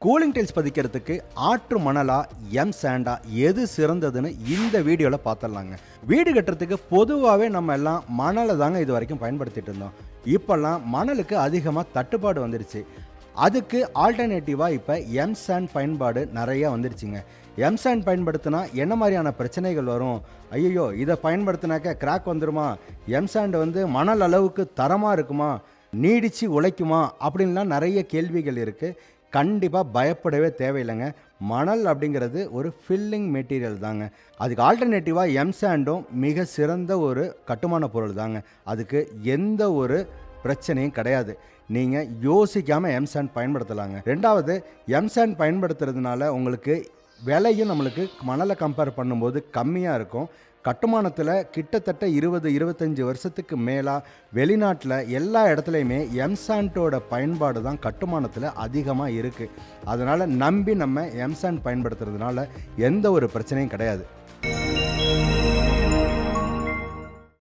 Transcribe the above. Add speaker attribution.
Speaker 1: Cooling tiles பதிக்கிறதுக்கு ஆற்று மணலா M Santa எது சிறந்ததுன்னு இந்த வீடியோவில் பார்த்துடலாங்க. வீடு கட்டுறதுக்கு பொதுவாகவே நம்ம எல்லாம் மணலை தாங்க இது வரைக்கும் பயன்படுத்திட்டு இருந்தோம். இப்போல்லாம் மணலுக்கு அதிகமாக தட்டுப்பாடு வந்துடுச்சு. அதுக்கு ஆல்டர்னேட்டிவாக இப்போ எம் சாண்ட் பயன்பாடு நிறையா வந்துடுச்சுங்க. எம் சாண்ட் பயன்படுத்தினா என்ன மாதிரியான பிரச்சனைகள் வரும், ஐயோ இதை பயன்படுத்தினாக்க கிராக் வந்துடுமா, எம் சாண்ட் மணல் அளவுக்கு தரமாக இருக்குமா, நீடித்து உழைக்குமா அப்படின்லாம் நிறைய கேள்விகள் இருக்குது. கண்டிப்பாக பயப்படவே தேவையில்லைங்க. மணல் அப்படிங்கிறது ஒரு ஃபில்லிங் மெட்டீரியல் தாங்க. அதுக்கு ஆல்டர்னேட்டிவாக எம் சாண்டும் மிக சிறந்த ஒரு கட்டுமான பொருள் தாங்க. அதுக்கு எந்த ஒரு பிரச்சனையும் கிடையாது. நீங்கள் யோசிக்காமல் எம் சாண்ட் பயன்படுத்தலாங்க. ரெண்டாவது, எம் சாண்ட் பயன்படுத்துறதுனால உங்களுக்கு விலையும் நம்மளுக்கு மணலை கம்பேர் பண்ணும்போது கம்மியாக இருக்கும். கட்டுமானத்தில் கிட்டத்தட்ட 20-25 வருஷத்துக்கு மேலாக வெளிநாட்டில் எல்லா இடத்துலையுமே எம்சாண்டோட பயன்பாடு தான் கட்டுமானத்தில் அதிகமாக இருக்குது. அதனால் நம்பி நம்ம எம்சாண்ட் பயன்படுத்துறதுனால எந்த ஒரு பிரச்சனையும் கிடையாது.